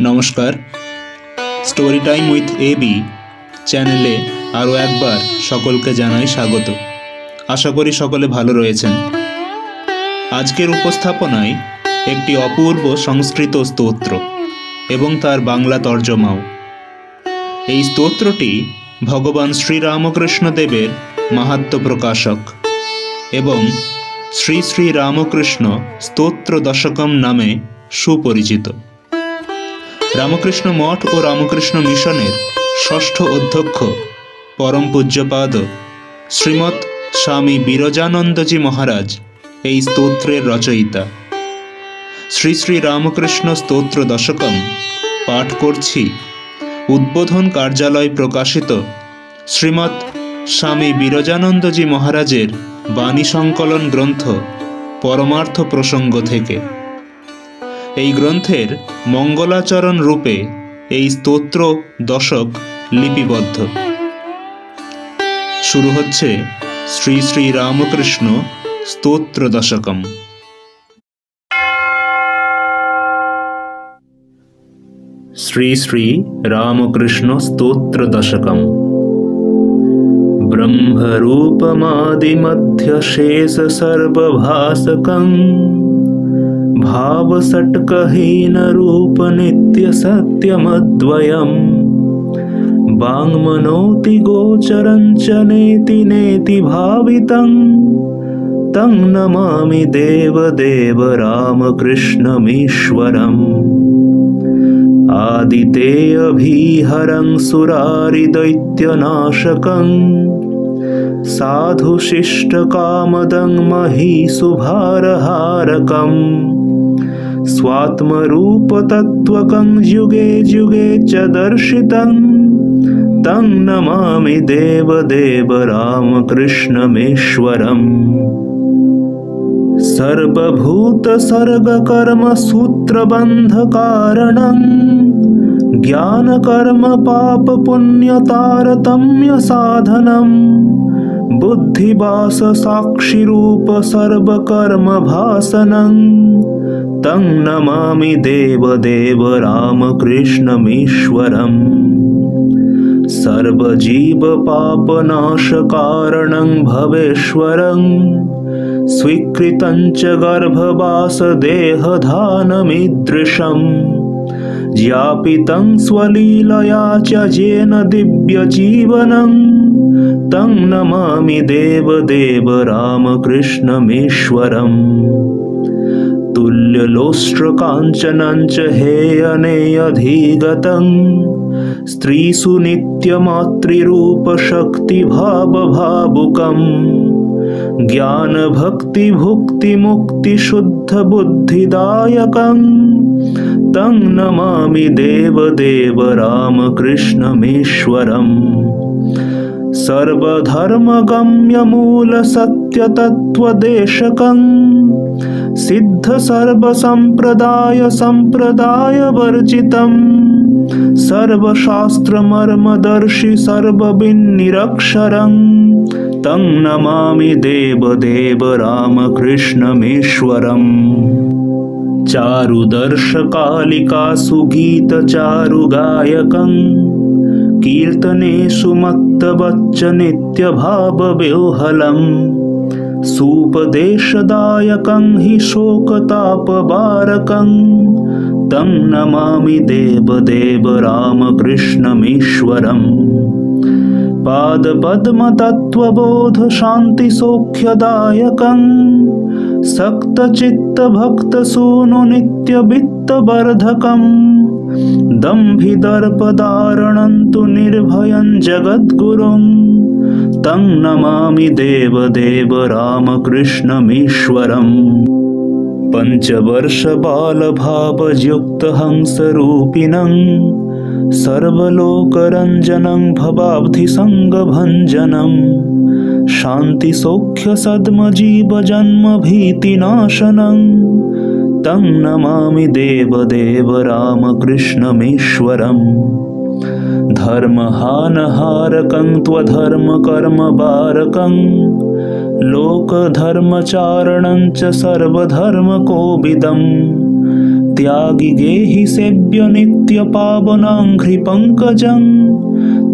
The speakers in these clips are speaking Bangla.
নমস্কার, স্টোরি টাইম উইথ এবি চ্যানেলে আরও একবার সকলকে জানাই স্বাগত। আশা করি সকলে ভালো রয়েছেন। আজকের উপস্থাপনায় একটি অপূর্ব সংস্কৃত স্তোত্র এবং তার বাংলা তর্জমাও। এই স্তোত্রটি ভগবান শ্রীরামকৃষ্ণদেবের মাহাত্ম্য প্রকাশক এবং শ্রী শ্রী রামকৃষ্ণ স্তোত্র দশকম নামে সুপরিচিত। রামকৃষ্ণ মঠ ও রামকৃষ্ণ মিশনের ষষ্ঠ অধ্যক্ষ পরম পূজ্যপাদ শ্রীমৎ স্বামী বিরজানন্দজি মহারাজ এই স্তোত্রের রচয়িতা। শ্রী শ্রী রামকৃষ্ণ স্তোত্র দশকম পাঠ করছি উদ্বোধন কার্যালয় প্রকাশিত শ্রীমৎ স্বামী বিরজানন্দজি মহারাজের বাণী সংকলন গ্রন্থ পরমার্থ প্রসঙ্গ থেকে। এই গ্রন্থের মঙ্গলাচরণ রূপে এই স্তোত্র দশক লিপিবদ্ধ। শুরু হচ্ছে শ্রী শ্রী রামকৃষ্ণ স্তোত্র দশকম। শ্রী শ্রী রামকৃষ্ণ স্তোত্র দশকম। ব্রহ্মরূপমাদিমধ্যশেষ সর্বভাসকং भावसट्कहीन रूप नित्य सत्यमद्वयम् वाङ्मनोति गोचरं च नेति नेति भावितं तं नमामि देवदेव रामकृष्णमीश्वरम्। आदितेऽभिहरं सुरारिदैत्यनाशकं साधुशिष्टकामदं महीसुभारहारकम् स्वात्मरूपतत्त्वकं युगे युगे च दर्शितं तं नमामि देवदेव रामकृष्णमीश्वरम्। सर्वभूतसर्गकर्मसूत्रबन्धकारणं ज्ञानकर्म पापपुण्यतारतम्यसाधनं बुद्धिवास साक्षिरूप सर्वकर्मभासनं तं नमामि देवदेव रामकृष्णमीश्वरम्। सर्वजीवपापनाशकारणं भवेश्वरं स्वीकृतं च गर्भवासदेहधानमीदृशम् ज्ञापितं स्वलीलया च येन दिव्यजीवनं तं नमामि देवदेव रामकृष्णमीश्वरम्। तुल्यलोष्ट्रकाञ्चनं च हेयनेऽधिगतं स्त्रीषु नित्यमातृरूपशक्तिभावभावुकम् ज्ञानभक्तिभुक्तिमुक्तिशुद्धबुद्धिदायकं तं नमामि देवदेव रामकृष्णमीश्वरम्। सर्वधर्मगम्यमूलसत्यतत्त्वदेशकं सिद्धसर्वसम्प्रदायसम्प्रदायवर्जितं सर्वशास्त्रमर्मदर्शि सर्वविन्निरक्षरं तं नमामि देवदेव रामकृष्णमीश्वरम्। चारुदर्शकालिकासु गीतचारुगायकं कीर्तनेषु मत्तवच्च नित्यभावव्योहलम् सूपदेशदायकं हि शोकतापवारकं तं नमामि देवदेव रामकृष्णमीश्वरम्। पादपद्मतत्त्वबोधशान्तिसौख्यदायकं सक्तचित्तभक्तसूनु नित्यवित्तवर्धकं दम्भिदर्पदारणं तु निर्भयं जगद्गुरुं तं नमामि देवदेव रामकृष्णमीश्वरम्। पञ्चवर्षबालभावयुक्तहंसरूपिणं सर्वलोकरञ्जनं भवाब्धिसङ्गभञ्जनं शान्तिसौख्यसद्मजीवजन्मभीतिनाशनं तं नमामि देवदेव रामकृष्णमीश्वरम्। धर्महानहारकं त्वधर्मकर्मबारकं लोकधर्मचारणं च सर्वधर्मकोविदं त्यागी गेहि सेव्य नित्य पावनांघ्रि पंकजं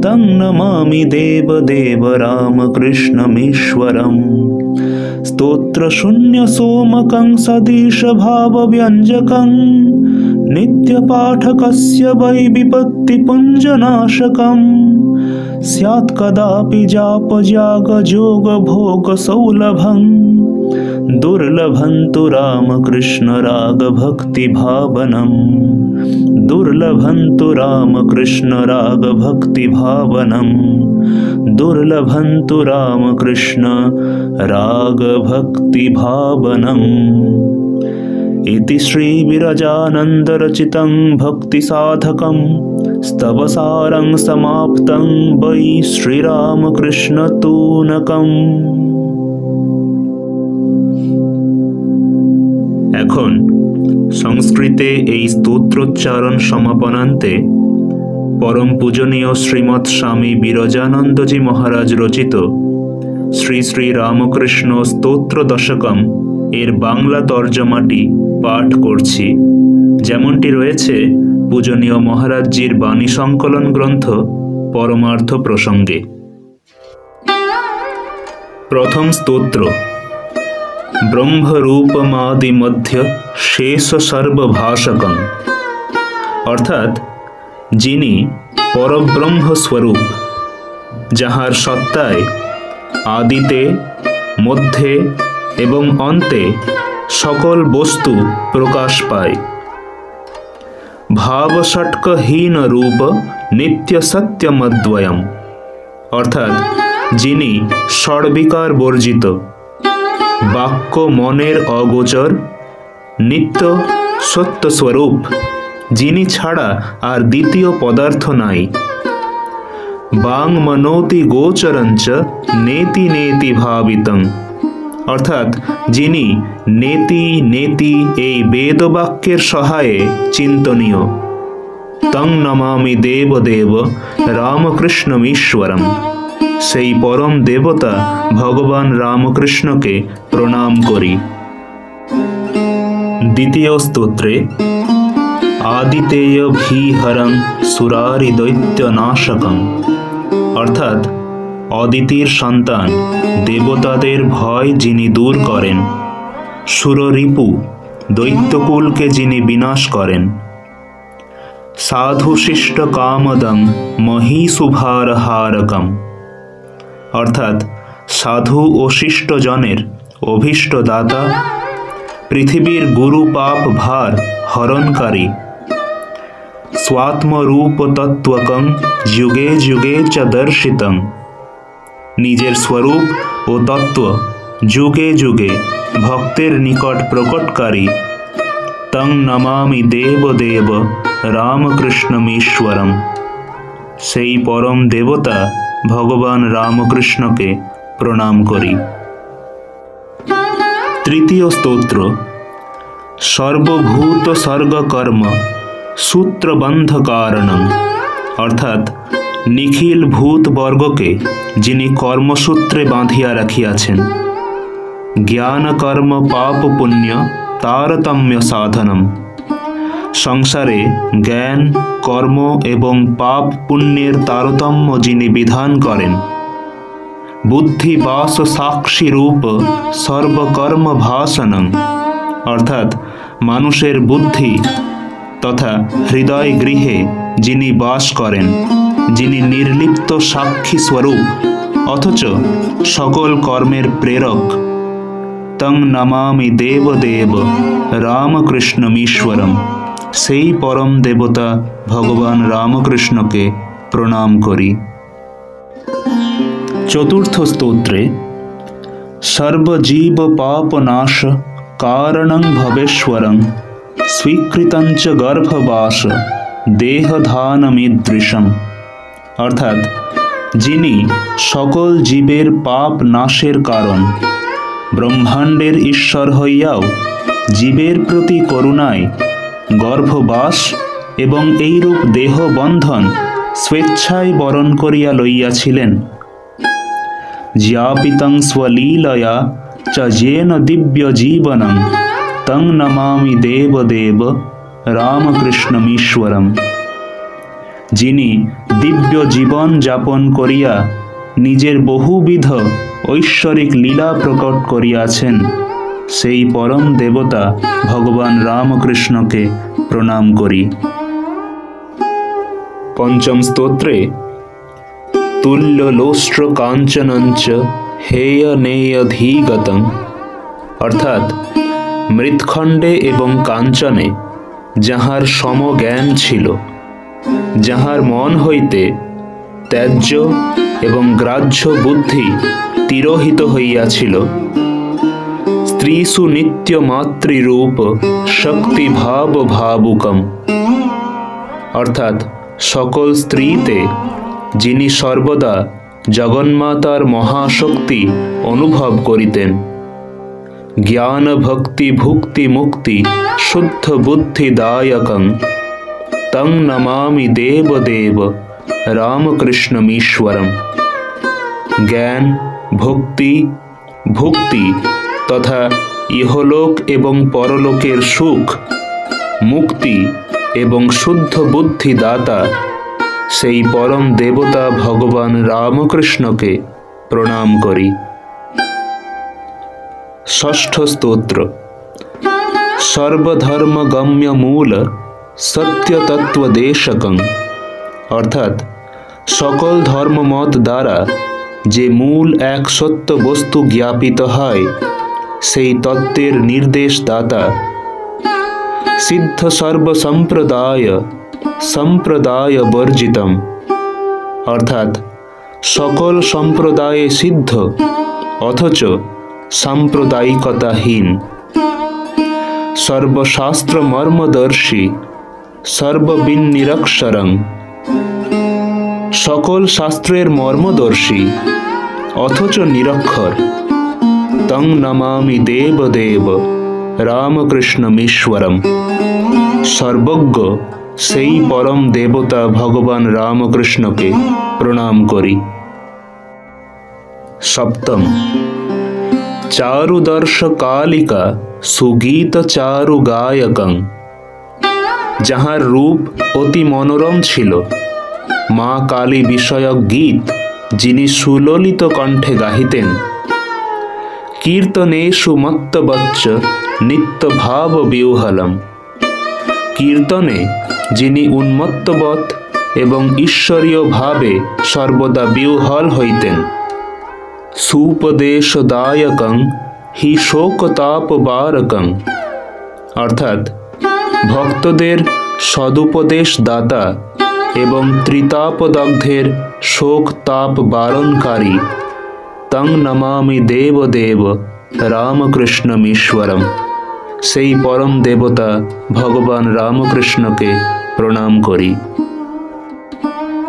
तं नमामि देवदेव रामकृष्णमीश्वरम्। स्तोत्र शून्य सोमकं सदीश भाव व्यंजकं नित्यपाठकस्य वै विपत्तिपुञ्जनाशकम् स्यात् कदापि जाप जाग जोग भोग सौलभं दुर्लभं तु रामकृष्ण राग भक्ति भावनम् दुर्लभं तु रामकृष्ण राग भक्ति भावनम् दुर्लभं तु रामकृष्ण राग भक्ति भावनम्। इति श्री विरजानंद रचितं भक्ति साधकं स्तवसारं समाप्तं वै श्रीरामकृष्ण तूनकम्। এখন সংস্কৃতে এই স্তোত্রোচ্চারণ সমাপনান্তে পরম পূজনীয় শ্রীমৎ স্বামী বিরজানন্দজি মহারাজ রচিত শ্রী শ্রী রামকৃষ্ণ স্তোত্র দশকম এর বাংলা তর্জমাটি পাঠ করছি, যেমনটি রয়েছে পূজনীয় মহারাজজির বাণী সংকলন গ্রন্থ পরমার্থ প্রসঙ্গে। প্রথম স্তোত্র। ব্রহ্মরূপমাদি মধ্য শেষ সর্বভাষকম, অর্থাৎ যিনি পরব্রহ্ম স্বরূপ, যাহার সত্তায় আদিতে মধ্যে এবং অন্তে সকল বস্তু প্রকাশ পায়। ভাবষটকহীন রূপ নিত্য সত্যমদ্বয়ম, অর্থাৎ যিনি ষড়বিকার বর্জিত, বাক্য মনের অগোচর, নিত্য সত্যস্বরূপ, যিনি ছাড়া আর দ্বিতীয় পদার্থ নাই। বাং মনোতি গোচরঞ্চ নেতি নেতি ভাবিতং, অর্থাৎ যিনি নেতি নেতি এই বেদবাক্যের সহায়ে চিন্তনীয়। তং নমামি দেবদেব রামকৃষ্ণমীশ্বরম, সেই পরম দেবতা ভগবান রামকৃষ্ণকে প্রণাম করি। দ্বিতীয় স্তোত্রে আদিতেয় ভীহরং সুরারি দৈত্য নাশকম, অর্থাৎ অদিতির সন্তান দেবতাদের ভয় যিনি দূর করেন, সুররিপু দৈত্যকুলকে যিনি বিনাশ করেন। সাধুশিষ্ট কামদং মহীসুভারহারকম, অর্থাৎ সাধু ও শিষ্টজনের অভীষ্ট দাতা, পৃথিবীর গুরু পাপ ভার হরণকারী। স্বাত্মরূপ তত্ত্বকং যুগে যুগে চ দর্শিতং, নিজের স্বরূপ ও তত্ত্ব যুগে যুগে ভক্তের নিকট প্রকটকারী। তং নমামি দেবদেব রামকৃষ্ণমীশ্বরম, সেই পরম দেবতা ভগবান রামকৃষ্ণকে প্রণাম করি। তৃতীয় স্তোত্র। সর্বভূত সর্গকর্ম সূত্রবন্ধ কারণং, অর্থাৎ নিখিল ভূতবর্গকে যিনি কর্মসূত্রে বাঁধিয়া রাখিয়াছেন। জ্ঞান কর্ম পাপ পুণ্য তারতম্য সাধনম, সংসারে জ্ঞান কর্ম এবং পাপ পুণ্যের তারতম্য যিনি বিধান করেন। বুদ্ধি বাস সাক্ষী রূপ সর্বকর্ম ভাসনং, অর্থাৎ মানুষের বুদ্ধি তথা হৃদয় গৃহে যিনি বাস করেন, যিনি নির্লিপ্ত সাক্ষী স্বরূপ অথচ সকল কর্মের প্রেরক। তং নমামি দেবদেব রামকৃষ্ণমীশ্বরম, সেই পরম দেবতা ভগবান রামকৃষ্ণকে প্রণাম করি। চতুর্থ স্তোত্রে সর্বজীব পাপনাশ কারণং ভবেশ্বরং স্বীকৃতঞ্চ গর্ভবাস দেহধানমীদৃশম, অর্থাৎ যিনি সকল জীবের পাপ নাশের কারণ, ব্রহ্মাণ্ডের ঈশ্বর হইয়াও জীবের প্রতি করুণায় গর্ভবাস এবং এইরূপ দেহ বন্ধন স্বেচ্ছায় বরণ করিয়া লইয়াছিলেন। জ্ঞাপিতং স্বলীলয়া চ যেন দিব্য জীবনং তং নমামি দেবদেব রামকৃষ্ণমীশ্বরম, যিনি দিব্য জীবন যাপন করিয়া নিজের বহুবিধ ঐশ্বরিক লীলা প্রকট করিয়াছেন, সেই পরম দেবতা ভগবান রামকৃষ্ণকে প্রণাম করি। পঞ্চম স্তোত্রে তুল্যলোষ্ট্র কাঞ্চনঞ্চ হেয়নেয়ধীগতং, অর্থাৎ মৃৎখণ্ডে এবং কাঞ্চনে যাহার সমজ্ঞান ছিল, যাহার মন হইতে ত্যায্য এবং গ্রাহ্য বুদ্ধি তিরোহিত হইয়াছিল, স্ত্রীষু নিত্য মাতৃরূপ শক্তিভাব ভাবুকম, অর্থাৎ সকল স্ত্রীতে যিনি সর্বদা জগন্মাতার মহাশক্তি অনুভব করিতেন, জ্ঞান ভক্তি ভুক্তি মুক্তি শুদ্ধ বুদ্ধিদায়কং তং নমামি দেবদেব রামকৃষ্ণমীশ্বরম। জ্ঞান, ভক্তি, ভুক্তি তথা ইহলোক এবং পরলোকের সুখ, মুক্তি এবং শুদ্ধ বুদ্ধি দাতা সেই পরম দেবতা ভগবান রামকৃষ্ণকে প্রণাম করি। ষষ্ঠ স্তোত্র সর্বধর্মগম্য মূল সত্যতত্ত্বদেশকং, অর্থাৎ সকল ধর্মমত দ্বারা যে মূল এক সত্য বস্তু জ্ঞাপিত হয়, সেই তত্ত্বের নির্দেশদাতা, সিদ্ধ সর্বসম্প্রদায় সম্প্রদায় বর্জিতম, অর্থাৎ সকল সম্প্রদায়ে সিদ্ধ অথচ সাম্প্রদায়িকতাহীন, সর্বশাস্ত্র মর্মদর্শী সর্ববিন্নিরক্ষরং, সকল শাস্ত্রের মর্মদর্শী অথচ নিরক্ষর, তং নমামি দেবদেব রামকৃষ্ণমীশ্বরম, সর্বজ্ঞ সেই পরম দেবতা ভগবান রামকৃষ্ণকে প্রণাম করি। সপ্তম চারুদর্শ কালিকা সুগীত চারু গায়কং, যাহার রূপ অতি মনোরম ছিল, মা কালী বিষয়ক গীত যিনি সুললিত কণ্ঠে গাহিতেন, কীর্তনেষু মত্তবচ্চ নিত্য ভাব বিহ্বলম, কীর্তনে যিনি উন্মত্তবৎ এবং ঈশ্বরীয় ভাবে সর্বদা বিহ্বল হইতেন, সুপদেশদায়কং হি শোকতাপবারকং, অর্থাৎ ভক্তদের সদুপদেশ দাতা এবং ত্রিতাপদগ্ধের শোক তাপ বারণকারী, তং নমামি দেবদেব রামকৃষ্ণমীশ্বরম, সেই পরম দেবতা ভগবান রামকৃষ্ণকে প্রণাম করি।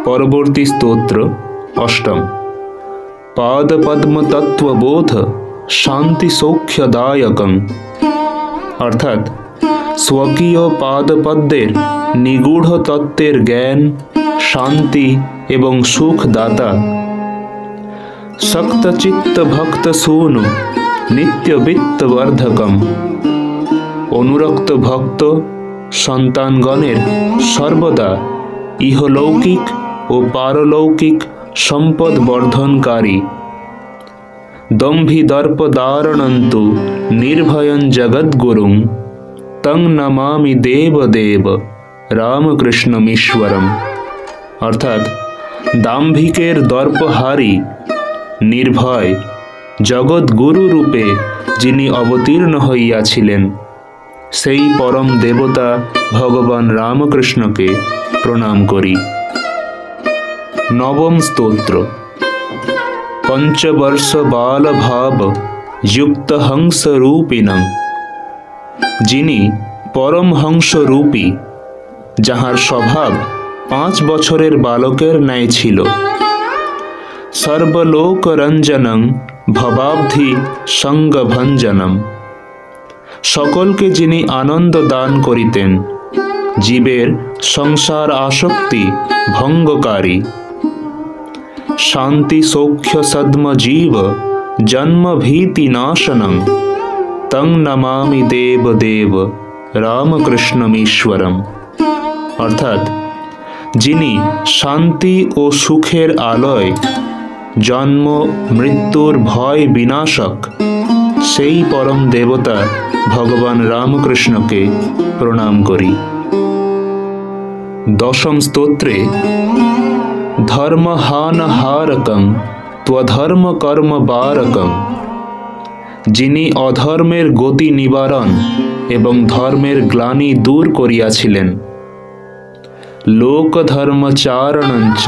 পরবর্তী স্তোত্র অষ্টম পাদপদ্মতত্ত্ববোধ শান্তি সৌখ্যদায়কং, অর্থাৎ স্বকীয় পাদপদ্মের নিগূঢ় তত্ত্বের জ্ঞান, শান্তি এবং সুখদাতা, শক্তচিত্ত ভক্ত সূনু নিত্যবিত্তবর্ধকম, অনুরক্ত ভক্ত সন্তানগণের সর্বদা ইহলৌকিক ও পারলৌকিক সম্পদ বর্ধনকারী, দম্ভিদর্পদারণন্তু নির্ভয়ং জগদ্গুরুং তং নমামি দেবদেব রামকৃষ্ণমীশ্বরম, অর্থাৎ দাম্ভিকের দর্পহারী, নির্ভয় জগৎগুরু রূপে যিনি অবতীর্ণ হইয়াছিলেন, সেই পরম দেবতা ভগবান রামকৃষ্ণকে প্রণাম করি। নবম স্তোত্র পঞ্চবর্ষ বালভাব যুক্ত হংসরূপিণং, যিনি পরমহংসরূপী, যাহার স্বভাব 5 বছরের বালকের ন্যায় ছিল, সর্বলোকরঞ্জনং ভবাব্ধি সঙ্গভঞ্জনম, সকলকে যিনি আনন্দ দান করিতেন, জীবের সংসার আসক্তি ভঙ্গকারী, শান্তি সৌখ্য সদ্ম জীব জন্ম ভীতি নাশনং তং নমামি দেবদেব রামকৃষ্ণমীশ্বরম, অর্থাৎ যিনি শান্তি ও সুখের আলয়, জন্ম মৃত্যুর ভয় বিনাশক, সেই পরম দেবতা ভগবান রামকৃষ্ণকে প্রণাম করি। দশম স্তোত্রে ধর্মহানহারকং ত্বধর্ম কর্ম বারকং, যিনি অধর্মের গতি নিবারণ এবং ধর্মের গ্লানি দূর করিয়াছিলেন, লোকধর্মচারণঞ্চ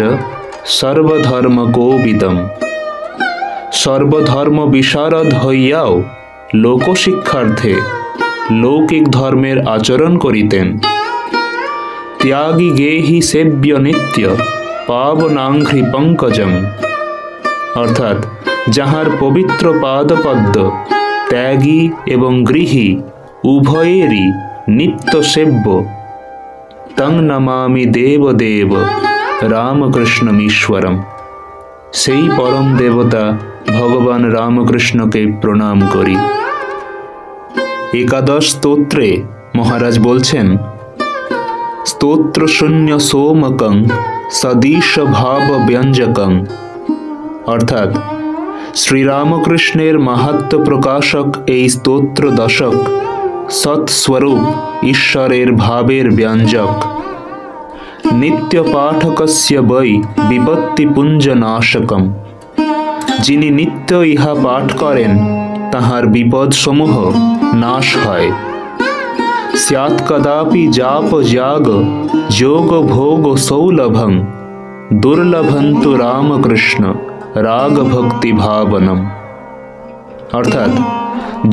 সর্বধর্মকোবিদম, সর্বধর্ম বিশারদ হইয়াও লোকশিক্ষার্থে লৌকিক ধর্মের আচরণ করিতেন। ত্যাগী গেহি সেব্য নিত্য পাবনাঙ্ঘ্রি পঙ্কজম, অর্থাৎ যাহার পবিত্র পাদপদ্ম ত্যাগী এবং গৃহী উভয়েরই নিত্য সেব্য, তং নমামি দেবদেব রামকৃষ্ণমীশ্বরম, সেই পরম দেবতা ভগবান রামকৃষ্ণকে প্রণাম করি। একাদশ স্তোত্রে মহারাজ বলছেন, স্তোত্র শূন্য সোমকং সদীশ ভাব ব্যঞ্জকং, অর্থাৎ শ্রীরামকৃষ্ণের মাহাত্ম্য প্রকাশক এই স্তোত্র দশক সৎস্বরূপ ঈশ্বরের ভাবের ব্যঞ্জক। নিত্য পাঠকস্য বৈ বিপত্তিপুঞ্জনাশকম, যিনি নিত্য ইহা পাঠ করেন তাহার বিপদসমূহ নাশ হয়। স্যাৎ কদাপি জাপ জাগ যোগ ভোগ সৌলভং দুর্লভন্তু রামকৃষ্ণ রাগ ভক্তি ভাবনম, অর্থাৎ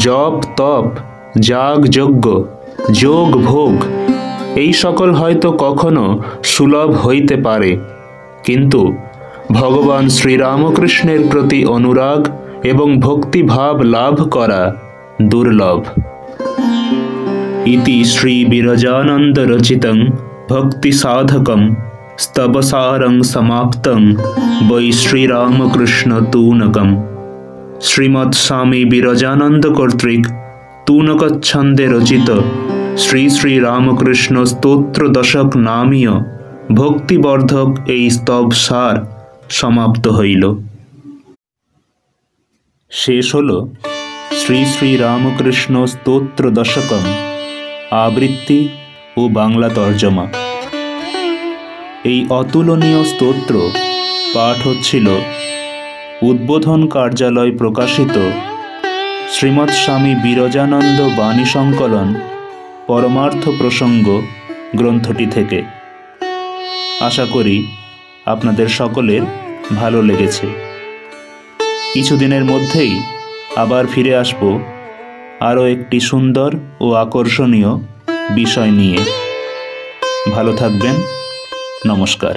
জপ তপ যাগ যজ্ঞ যোগ ভোগ এই সকল হয়তো কখনো সুলভ হইতে পারে, কিন্তু ভগবান শ্রীরামকৃষ্ণের প্রতি অনুরাগ এবং ভক্তিভাব লাভ করা দুর্লভ। ইতি শ্রী বিরজানন্দ রচিতং ভক্তি সাধকম স্তবসারং সমাপ্তং বৈ শ্রীরামকৃষ্ণ তূনকম। শ্রীমৎ স্বামী বিরজানন্দ কর্তৃক তূনকচ্ছন্দে রচিত শ্রী শ্রী রামকৃষ্ণ স্তোত্র দশক নামীয় ভক্তিবর্ধক এই স্তবসার সমাপ্ত হইল। শেষ হল শ্রী শ্রী রামকৃষ্ণ স্তোত্র দশকম আবৃত্তি ও বাংলা তর্জমা। এই অতুলনীয় স্তোত্র পাঠ হচ্ছিল উদ্বোধন কার্যালয় প্রকাশিত শ্রীমৎ স্বামী বিরজানন্দ বাণী সংকলন পরমার্থ প্রসঙ্গ গ্রন্থটি থেকে। আশা করি আপনাদের সকলের ভালো লেগেছে। কিছুদিনের মধ্যেই আবার ফিরে আসব আরও একটি সুন্দর ও আকর্ষণীয় বিষয় নিয়ে। ভালো থাকবেন। নমস্কার।